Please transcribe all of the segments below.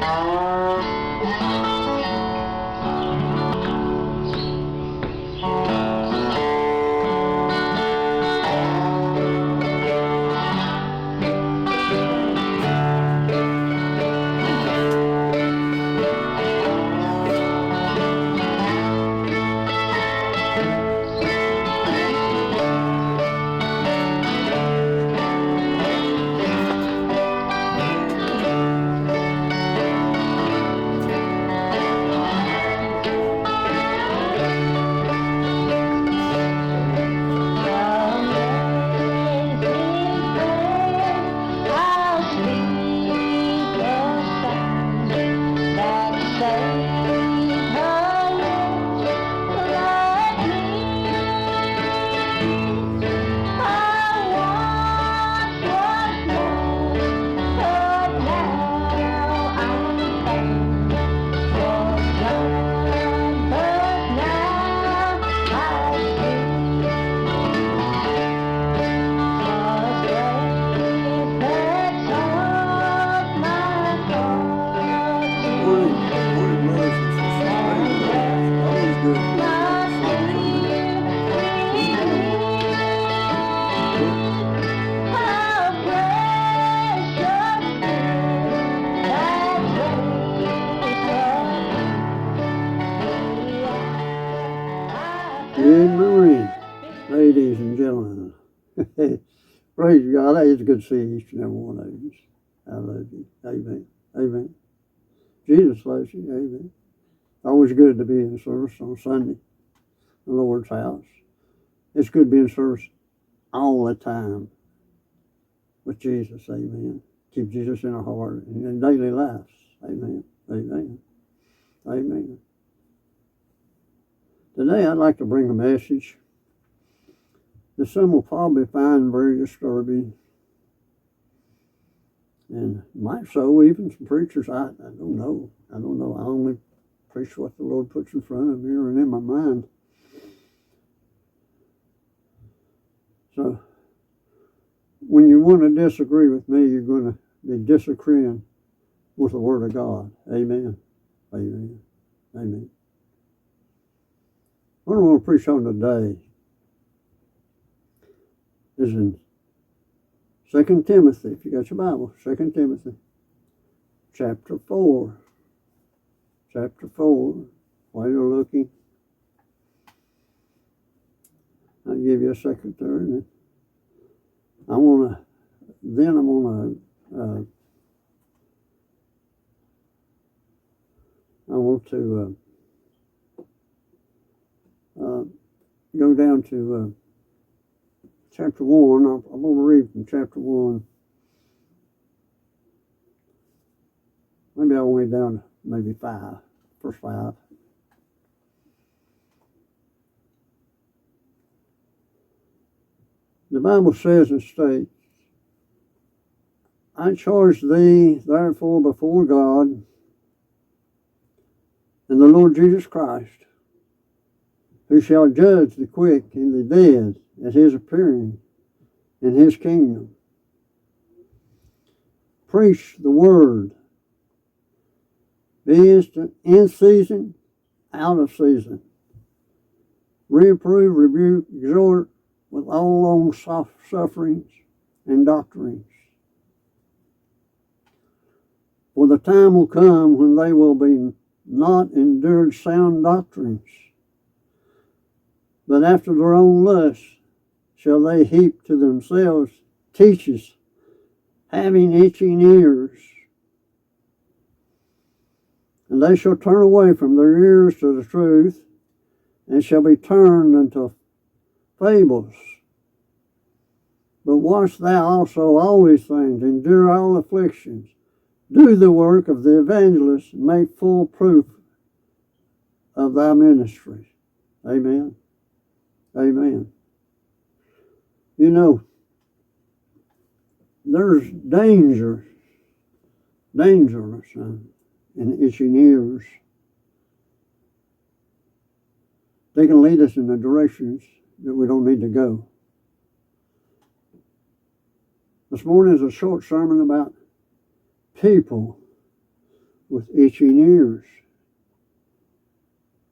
Good morning, ladies and gentlemen. Praise God. It's good to see each and every one of you. I love you. Amen. Amen. Jesus loves you. Amen. Always good to be in service on Sunday, the Lord's house. It's good to be in service all the time with Jesus. Amen. Keep Jesus in our heart and in daily lives. Amen. Amen. Amen. Today I'd like to bring a message that some will probably find very disturbing, and might so even some preachers. I don't know. I only preach what the Lord puts in front of me and in my mind. So when you want to disagree with me, you're going to be disagreeing with the Word of God. Amen. Amen. Amen. What I want to preach on today is in 2 Timothy, if you got your Bible, 2 Timothy, chapter 4. Chapter 4, while you're looking, I'll give you a second there, and I want to go down to chapter 1. I'm going to read from chapter 1. Maybe I'll read down to maybe 5, verse 5. The Bible says and states, I charge thee therefore before God and the Lord Jesus Christ, who shall judge the quick and the dead at his appearing in his kingdom. Preach the word. Be instant, in season, out of season. Reprove, rebuke, exhort with all long sufferings and doctrines. For the time will come when they will be not endured sound doctrines, but after their own lusts shall they heap to themselves teachers, having itching ears. And they shall turn away from their ears to the truth, and shall be turned unto fables. But watch thou also all these things, endure all afflictions, do the work of the evangelist, and make full proof of thy ministry. Amen. Amen. You know, there's dangerous in itching ears. They can lead us in the directions that we don't need to go. This morning is a short sermon about people with itching ears,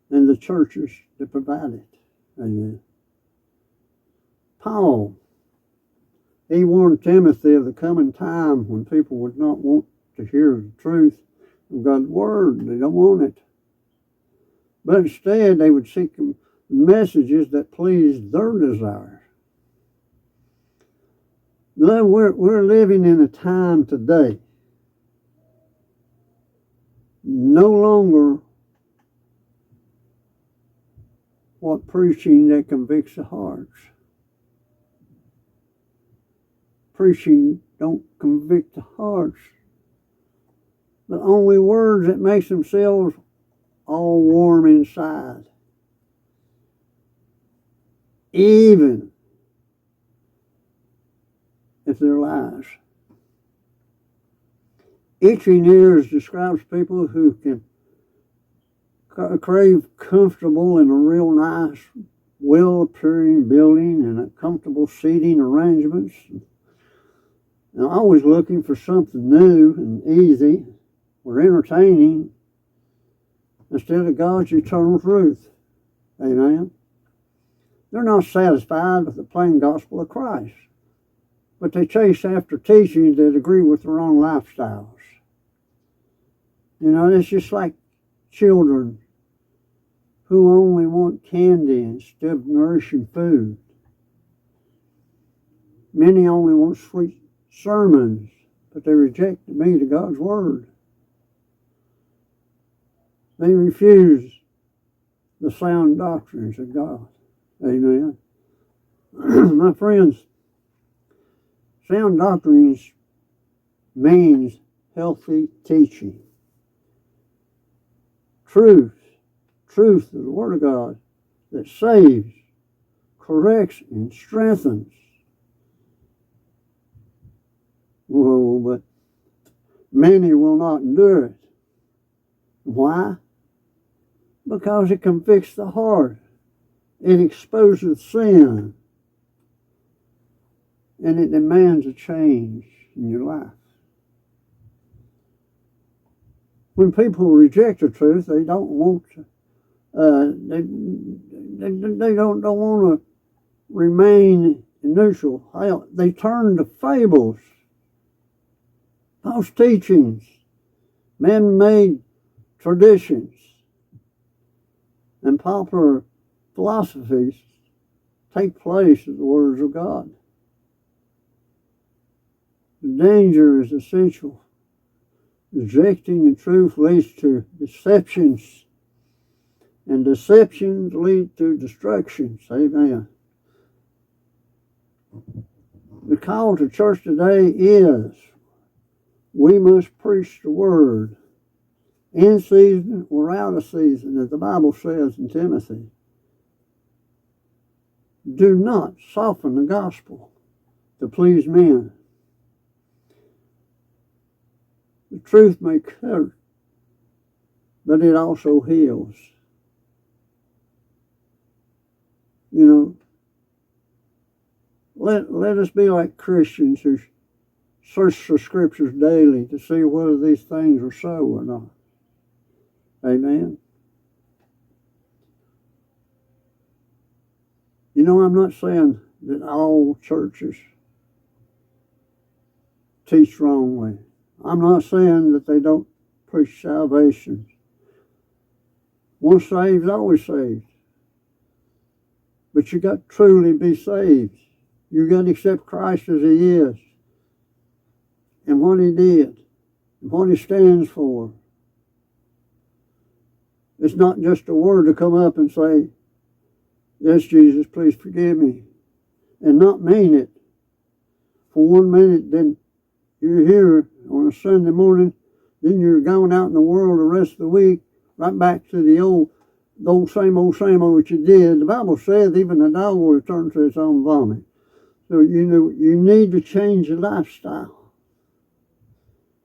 and the churches that provide it. Amen. Paul, he warned Timothy of the coming time when people would not want to hear the truth of God's word. They don't want it. But instead, they would seek messages that pleased their desires. We're living in a time today no longer what preaching that convicts the hearts. Preaching don't convict the hearts, but only words that makes themselves all warm inside. Even if they're lies. Itching ears describes people who can crave comfortable in a real nice, well-appearing building and a comfortable seating arrangements. And always looking for something new and easy or entertaining instead of God's eternal truth. Amen. They're not satisfied with the plain gospel of Christ, but they chase after teachings that agree with their own lifestyles. You know, it's just like children who only want candy instead of nourishing food. Many only want sweet sermons, but they reject the meat of God's word. They refuse the sound doctrines of God. Amen. My friends, sound doctrines means healthy teaching. Truth is the Word of God that saves, corrects, and strengthens. Whoa, but many will not endure it. Why? Because it convicts the heart. It exposes sin. And it demands a change in your life. When people reject the truth, they don't want to. They don't want to remain neutral. They turn to fables, false teachings, man-made traditions, and popular philosophies take place of the words of God. The danger is essential. Rejecting the truth leads to deceptions, and deceptions lead to destructions. Amen. The call to church today is we must preach the word in season or out of season, as the Bible says in Timothy. Do not soften the gospel to please men. The truth may hurt, but it also heals. You know, let us be like Christians who search the scriptures daily to see whether these things are so or not. Amen. You know, I'm not saying that all churches teach wrongly. I'm not saying that they don't preach salvation. Once saved, always saved. But you got to truly be saved. You got to accept Christ as He is, and what He did, and what He stands for. It's not just a word to come up and say, "Yes, Jesus, please forgive me," and not mean it. For 1 minute, then you're here on a Sunday morning, then you're going out in the world the rest of the week, right back to the old same old what you did. The Bible says even a dog will return to its own vomit. So you need to change your lifestyle.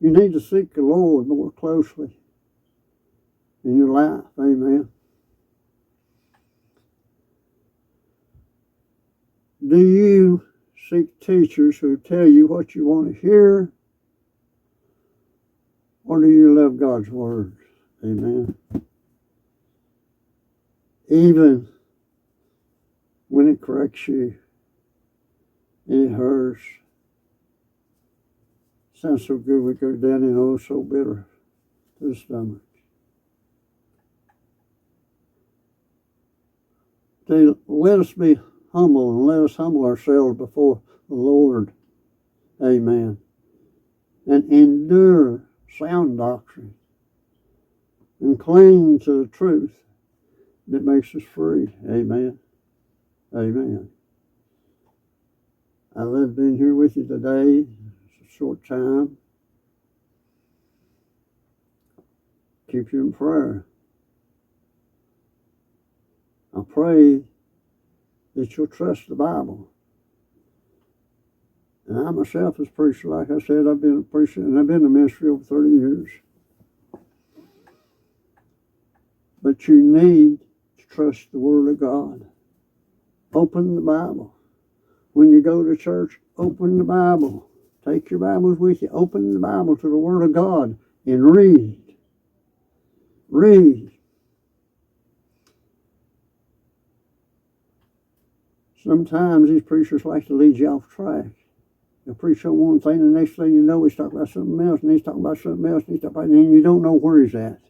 You need to seek the Lord more closely in your life. Amen. Do you seek teachers who tell you what you want to hear, or do you love God's Word. Amen. Even when it corrects you and it hurts, sounds so good we go down in oh so bitter to the stomach. Let us be humble and let us humble ourselves before the Lord. Amen. And endure sound doctrine and cling to the truth that makes us free. Amen. Amen. I love being here with you today. It's a short time. Keep you in prayer. I pray that you'll trust the Bible. And I myself as a preacher, like I said, I've been a preacher and I've been in ministry over 30 years. But you need to trust the Word of God. Open the Bible. When you go to church, open the Bible. Take your Bibles with you. Open the Bible to the Word of God and read. Read. Sometimes these preachers like to lead you off track. They'll preach on one thing, and the next thing you know, he's talking about something else, and he's talking about something else, and he's talking about, and you don't know where he's at.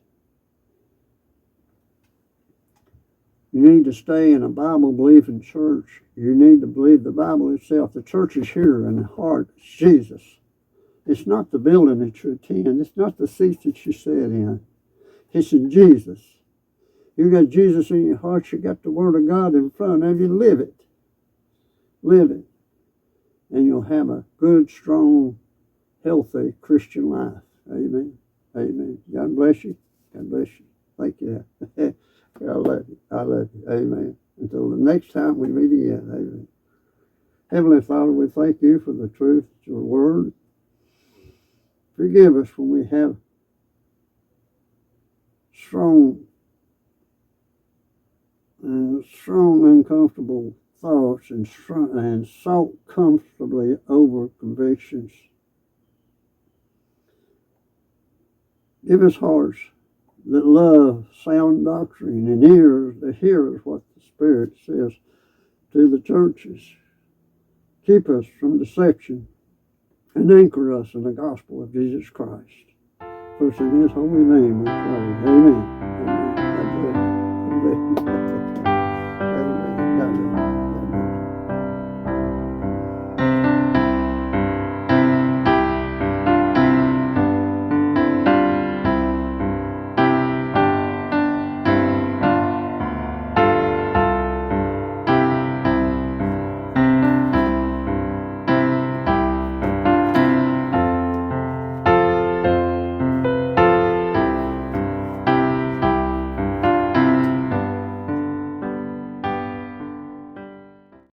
You need to stay in a Bible-believing church. You need to believe the Bible itself. The church is here in the heart. It's Jesus. It's not the building that you attend. It's not the seats that you sit in. It's in Jesus. You got Jesus in your heart. You got the Word of God in front of you. Live it. Live it. And you'll have a good, strong, healthy Christian life. Amen. Amen. God bless you. God bless you. Thank you. I love you. I love you. Amen. Until the next time we meet again. Amen. Heavenly Father, we thank you for the truth of your word. Forgive us when we have strong, uncomfortable thoughts and salt comfortably over convictions. Give us hearts that love sound doctrine and ears that hear what the Spirit says to the churches. Keep us from deception and anchor us in the gospel of Jesus Christ. For it's in His holy name we pray. Amen. Amen.